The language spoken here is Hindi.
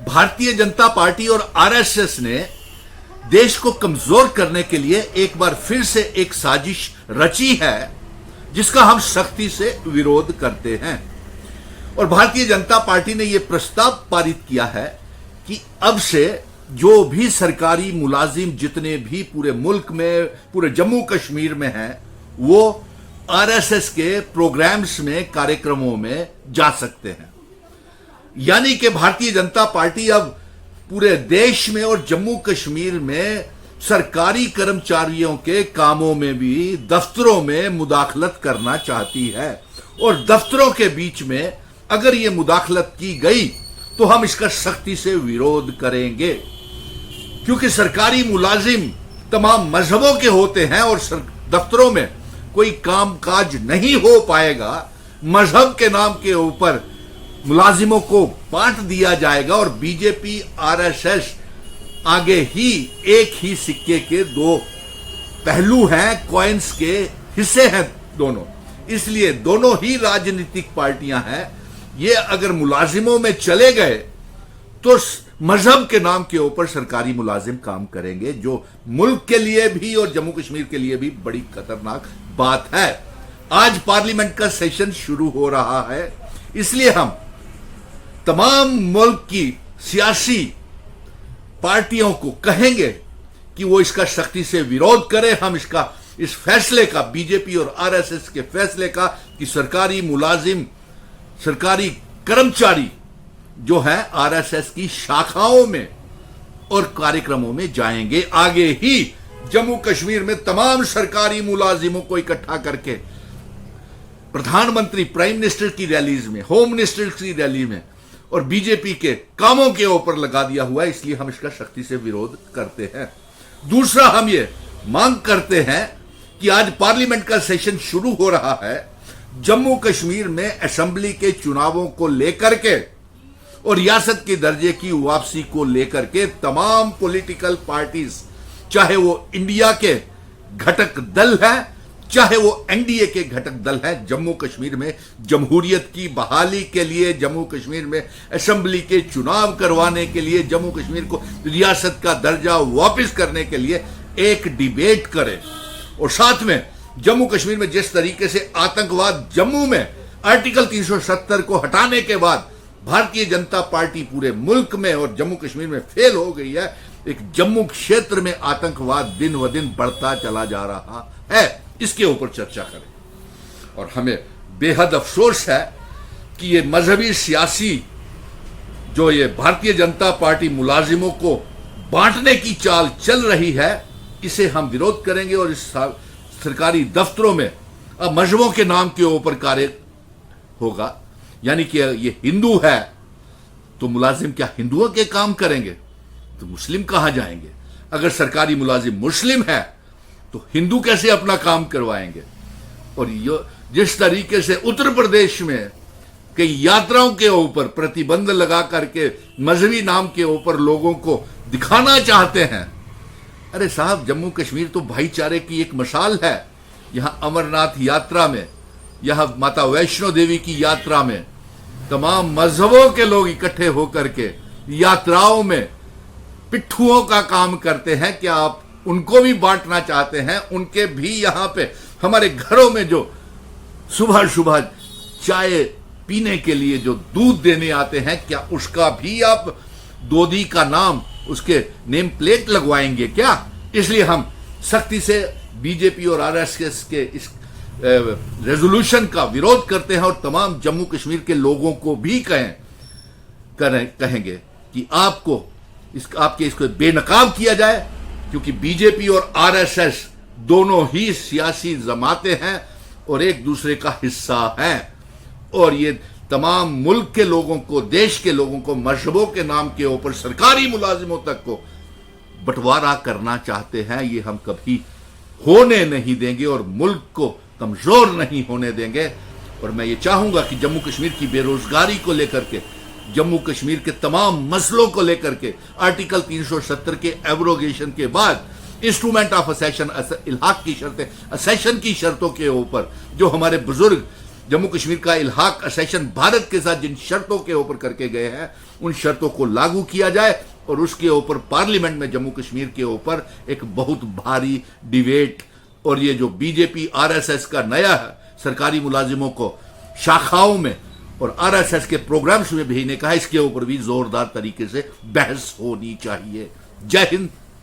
भारतीय जनता पार्टी और आरएसएस ने देश को कमजोर करने के लिए एक बार फिर से एक साजिश रची है, जिसका हम सख्ती से विरोध करते हैं। और भारतीय जनता पार्टी ने यह प्रस्ताव पारित किया है कि अब से जो भी सरकारी मुलाजिम जितने भी पूरे मुल्क में, पूरे जम्मू कश्मीर में हैं, वो आरएसएस के प्रोग्राम्स में, कार्यक्रमों में जा सकते हैं। यानी कि भारतीय जनता पार्टी अब पूरे देश में और जम्मू कश्मीर में सरकारी कर्मचारियों के कामों में भी, दफ्तरों में मुदाखलत करना चाहती है। और दफ्तरों के बीच में अगर ये मुदाखलत की गई तो हम इसका सख्ती से विरोध करेंगे, क्योंकि सरकारी मुलाजिम तमाम मजहबों के होते हैं और दफ्तरों में कोई कामकाज नहीं हो पाएगा। मजहब के नाम के ऊपर मुलाजिमों को बांट दिया जाएगा और बीजेपी आरएसएस आगे ही एक ही सिक्के के दो पहलू हैं, कॉइन्स के हिस्से हैं दोनों। इसलिए दोनों ही राजनीतिक पार्टियां हैं। ये अगर मुलाजिमों में चले गए तो मजहब के नाम के ऊपर सरकारी मुलाजिम काम करेंगे, जो मुल्क के लिए भी और जम्मू कश्मीर के लिए भी बड़ी खतरनाक बात है। आज पार्लियामेंट का सेशन शुरू हो रहा है, इसलिए हम तमाम मुल्क की सियासी पार्टियों को कहेंगे कि वो इसका सख्ती से विरोध करें। हम इस फैसले का, बीजेपी और आरएसएस के फैसले का, कि सरकारी मुलाजिम, सरकारी कर्मचारी जो है आरएसएस की शाखाओं में और कार्यक्रमों में जाएंगे। आगे ही जम्मू कश्मीर में तमाम सरकारी मुलाजिमों को इकट्ठा करके प्रधानमंत्री, प्राइम मिनिस्टर की रैलीज में, होम मिनिस्टर की रैली में और बीजेपी के कामों के ऊपर लगा दिया हुआ है। इसलिए हम इसका सख्ती से विरोध करते हैं। दूसरा, हम ये मांग करते हैं कि आज पार्लियामेंट का सेशन शुरू हो रहा है। जम्मू कश्मीर में असेंबली के चुनावों को लेकर के और रियासत के दर्जे की वापसी को लेकर के तमाम पॉलिटिकल पार्टीज, चाहे वो इंडिया के घटक दल है, चाहे वो एनडीए के घटक दल है, जम्मू कश्मीर में जमहूरियत की बहाली के लिए, जम्मू कश्मीर में असेंबली के चुनाव करवाने के लिए, जम्मू कश्मीर को रियासत का दर्जा वापस करने के लिए एक डिबेट करें। और साथ में जम्मू कश्मीर में जिस तरीके से आतंकवाद, जम्मू में आर्टिकल 370 को हटाने के बाद भारतीय जनता पार्टी पूरे मुल्क में और जम्मू कश्मीर में फेल हो गई है, एक जम्मू क्षेत्र में आतंकवाद दिन व दिन बढ़ता चला जा रहा है, इसके ऊपर चर्चा करें। और हमें बेहद अफसोस है कि ये मजहबी सियासी जो ये भारतीय जनता पार्टी मुलाजिमों को बांटने की चाल चल रही है, इसे हम विरोध करेंगे। और इस सरकारी दफ्तरों में अब मजहबों के नाम के ऊपर कार्य होगा। यानी कि ये हिंदू है तो मुलाजिम क्या हिंदुओं के काम करेंगे, तो मुस्लिम कहां जाएंगे? अगर सरकारी मुलाजिम मुस्लिम है तो हिंदू कैसे अपना काम करवाएंगे? और जिस तरीके से उत्तर प्रदेश में कई यात्राओं के ऊपर प्रतिबंध लगा करके मजहबी नाम के ऊपर लोगों को दिखाना चाहते हैं, अरे साहब, जम्मू कश्मीर तो भाईचारे की एक मिसाल है। यहां अमरनाथ यात्रा में, यहां माता वैष्णो देवी की यात्रा में तमाम मजहबों के लोग इकट्ठे होकर के यात्राओं में पिट्ठुओं का काम करते हैं। क्या आप उनको भी बांटना चाहते हैं? उनके भी यहां पे हमारे घरों में जो सुबह सुबह चाय पीने के लिए जो दूध देने आते हैं, क्या उसका भी आप दोधी का नाम, उसके नेम प्लेट लगवाएंगे क्या? इसलिए हम सख्ती से बीजेपी और आरएसएस के इस रेजोल्यूशन का विरोध करते हैं और तमाम जम्मू कश्मीर के लोगों को भी कहेंगे कि आपके इसको बेनकाब किया जाए, क्योंकि बीजेपी और आरएसएस दोनों ही सियासी जमातें हैं और एक दूसरे का हिस्सा हैं। और ये तमाम मुल्क के लोगों को, देश के लोगों को मजहबों के नाम के ऊपर सरकारी मुलाजिमों तक को बंटवारा करना चाहते हैं। ये हम कभी होने नहीं देंगे और मुल्क को कमजोर नहीं होने देंगे। और मैं ये चाहूंगा कि जम्मू कश्मीर की बेरोजगारी को लेकर के, जम्मू कश्मीर के तमाम मसलों को लेकर के आर्टिकल 370 के एब्रोगेशन के बाद इंस्ट्रूमेंट ऑफ असेशन, इल्हाक की शर्तें, असेशन की शर्तों के ऊपर जो हमारे बुजुर्ग जम्मू कश्मीर का इल्हाक असेशन भारत के साथ जिन शर्तों के ऊपर करके गए हैं उन शर्तों को लागू किया जाए और उसके ऊपर पार्लियामेंट में जम्मू कश्मीर के ऊपर एक बहुत भारी डिबेट। और ये जो बीजेपी आरएसएस का नया है सरकारी मुलाजिमों को शाखाओं में और आरएसएस के प्रोग्राम्स में भेजने का है, इसके ऊपर भी जोरदार तरीके से बहस होनी चाहिए। जय हिंद,